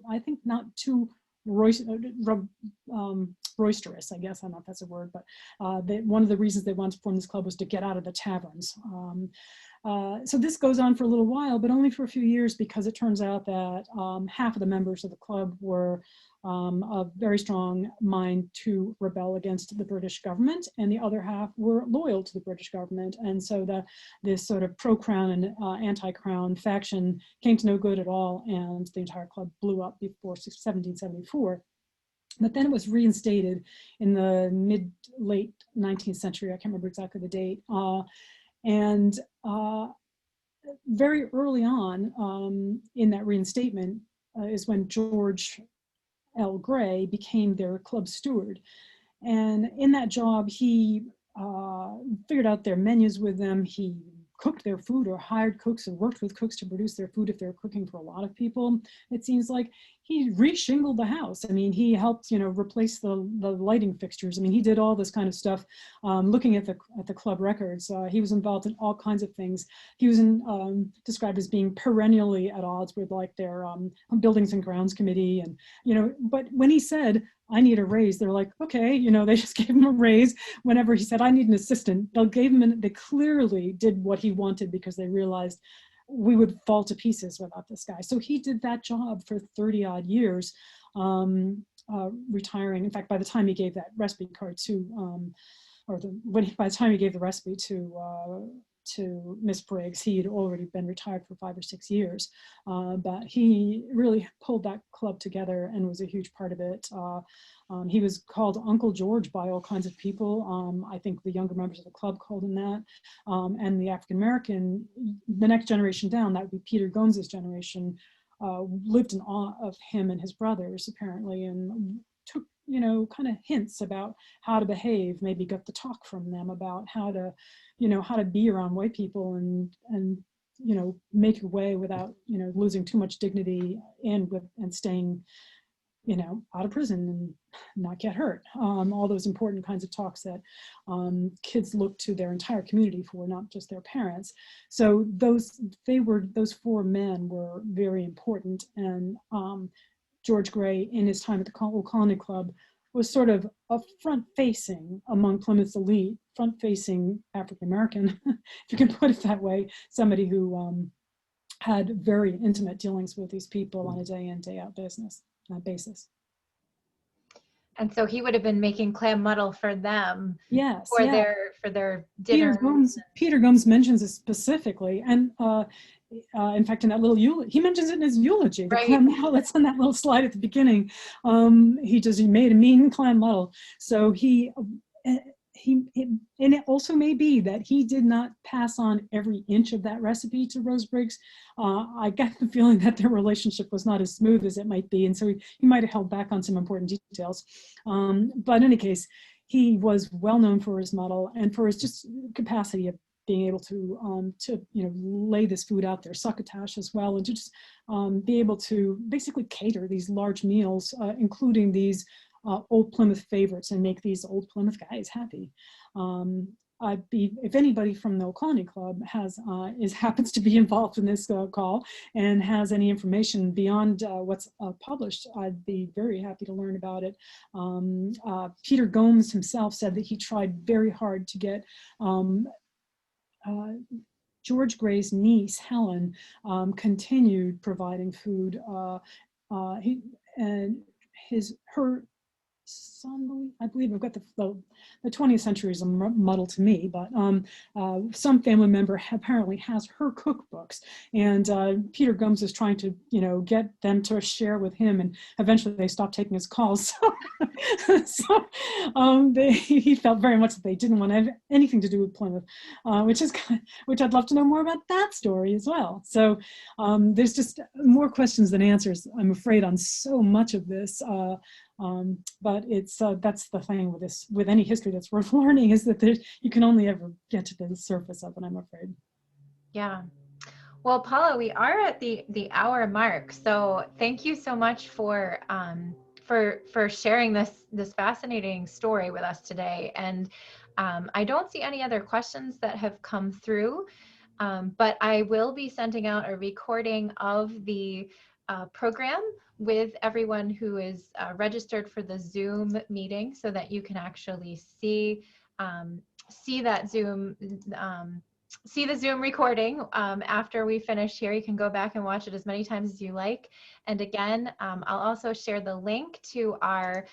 I think, not too roisterous, I guess. I don't know if that's a word, but one of the reasons they wanted to form this club was to get out of the taverns. So this goes on for a little while, but only for a few years, because it turns out that half of the members of the club were of very strong mind to rebel against the British government, and the other half were loyal to the British government. And so this sort of pro-crown and anti-crown faction came to no good at all, and the entire club blew up before 1774. But then it was reinstated in the late 19th century. I can't remember exactly the date. And very early on in that reinstatement is when George L. Gray became their club steward. And in that job, he figured out their menus with them. He cooked their food or hired cooks and worked with cooks to produce their food if they were cooking for a lot of people. It seems like he re-shingled the house. I mean, he helped, you know, replace the lighting fixtures. I mean, he did all this kind of stuff. Looking at the club records, he was involved in all kinds of things. He was described as being perennially at odds with like their buildings and grounds committee, and you know. But when he said, "I need a raise," they're like, "Okay," you know. They just gave him a raise. Whenever he said, "I need an assistant," they clearly did what he wanted, because they realized we would fall to pieces without this guy. So he did that job for 30 odd years, retiring. In fact, by the time he gave that recipe card to, by the time he gave the recipe to Miss Briggs, he had already been retired for 5 or 6 years. But he really pulled that club together and was a huge part of it. He was called Uncle George by all kinds of people. I think the younger members of the club called him that. And the African American, the next generation down, that would be Peter Gomes's generation, lived in awe of him and his brothers, apparently, and took, you know, kind of hints about how to behave, maybe got the talk from them about how to, you know, how to be around white people and you know, make your way without, you know, losing too much dignity and staying, you know, out of prison and not get hurt. All those important kinds of talks that kids look to their entire community for, not just their parents. So those 4 men were very important. And George Gray, in his time at the Old Colony Club, was sort of a front-facing among Plymouth's elite, front-facing African-American, if you can put it that way, somebody who had very intimate dealings with these people on a day-in, day-out basis. And so he would have been making Clam Muddle for them. Yes, for their dinner. Peter Gomes mentions it specifically, and in fact, in that little eulogy, he mentions it in his eulogy. The Clam Model that's on that little slide at the beginning. He made a mean Clam Model. So and it also may be that he did not pass on every inch of that recipe to Rose Briggs. I get the feeling that their relationship was not as smooth as it might be, and so he might have held back on some important details. But in any case, he was well known for his model and for his just capacity of being able to you know, lay this food out there, succotash as well, and to just be able to basically cater these large meals, including these Old Plymouth favorites and make these Old Plymouth guys happy. If anybody from the Old Colony Club happens to be involved in this call and has any information beyond what's published, I'd be very happy to learn about it. Peter Gomes himself said that he tried very hard to get George Gray's niece, Helen, continued providing food. Her son, I believe I've got the 20th century is a muddle to me, but some family member apparently has her cookbooks, and Peter Gomes is trying to, get them to share with him, and eventually they stopped taking his calls. He felt very much that they didn't want to have anything to do with Plymouth, which I'd love to know more about that story as well. So there's just more questions than answers, I'm afraid, on so much of this. But it's that's the thing with any history that's worth learning, is that you can only ever get to the surface of it, I'm afraid. Yeah. Well, Paula, we are at the hour mark, so thank you so much for sharing this fascinating story with us today. And I don't see any other questions that have come through, but I will be sending out a recording of the program with everyone who is registered for the Zoom meeting, so that you can actually see that Zoom, see the Zoom recording after we finish here. You can go back and watch it as many times as you like. And again, I'll also share the link to our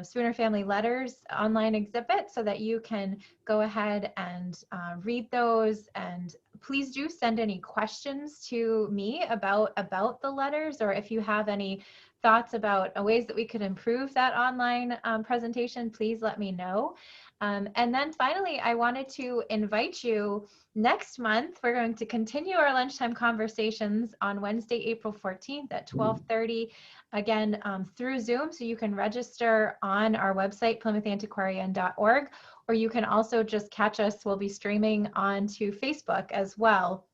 Spooner Family Letters online exhibit, so that you can go ahead and read those. And please do send any questions to me about the letters, or if you have any thoughts about ways that we could improve that online presentation, please let me know. And then finally, I wanted to invite you next month. We're going to continue our lunchtime conversations on Wednesday, April 14th at 12:30, again, through Zoom. So you can register on our website, PlymouthAntiquarian.org, or you can also just catch us. We'll be streaming onto Facebook as well,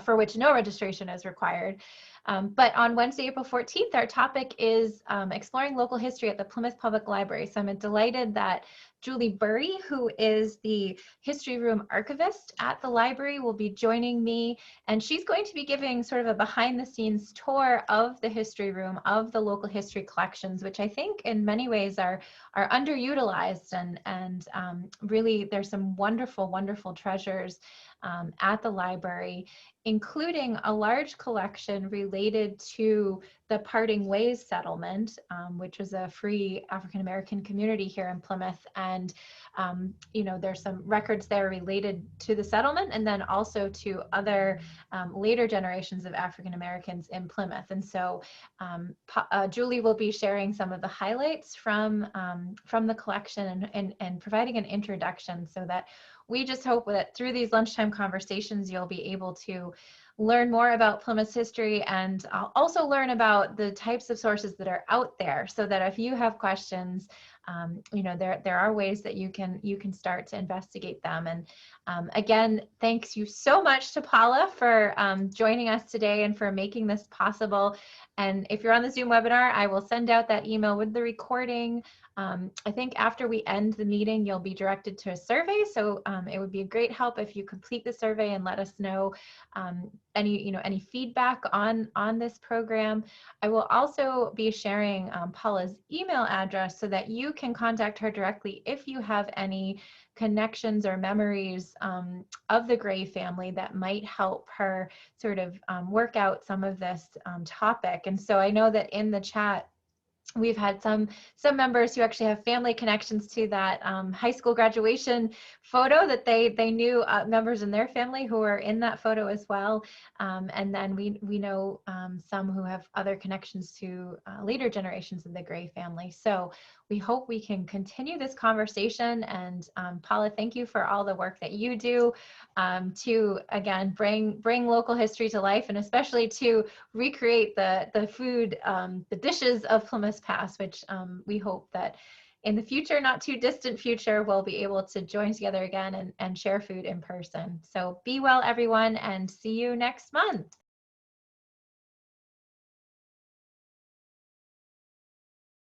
for which no registration is required. But on Wednesday, April 14th, our topic is exploring local history at the Plymouth Public Library. So I'm delighted that Julie Burry, who is the History Room archivist at the library, will be joining me, and she's going to be giving sort of a behind-the-scenes tour of the History Room, of the local history collections, which I think in many ways are underutilized, and really there's some wonderful, wonderful treasures at the library, including a large collection related to the Parting Ways settlement, which was a free African-American community here in Plymouth. And, there's some records there related to the settlement, and then also to other later generations of African-Americans in Plymouth. And so Julie will be sharing some of the highlights from the collection, and providing an introduction, so that we just hope that through these lunchtime conversations, you'll be able to learn more about Plymouth's history, and also learn about the types of sources that are out there, so that if you have questions, there are ways that you can start to investigate them. And again, thanks you so much to Paula for joining us today and for making this possible. And if you're on the Zoom webinar, I will send out that email with the recording. I think after we end the meeting, you'll be directed to a survey. So it would be a great help if you complete the survey and let us know any feedback on this program. I will also be sharing Paula's email address, so that you can contact her directly if you have any connections or memories of the Gray family that might help her sort of work out some of this topic. And so I know that in the chat, we've had some members who actually have family connections to that high school graduation photo, that they knew members in their family who were in that photo as well. And then we know some who have other connections to later generations of the Gray family. So we hope we can continue this conversation. And Paula, thank you for all the work that you do to, again, bring local history to life, and especially to recreate the food, the dishes of Plymouth's past, which we hope that in the future, not too distant future, we'll be able to join together again and share food in person. So be well, everyone, and see you next month.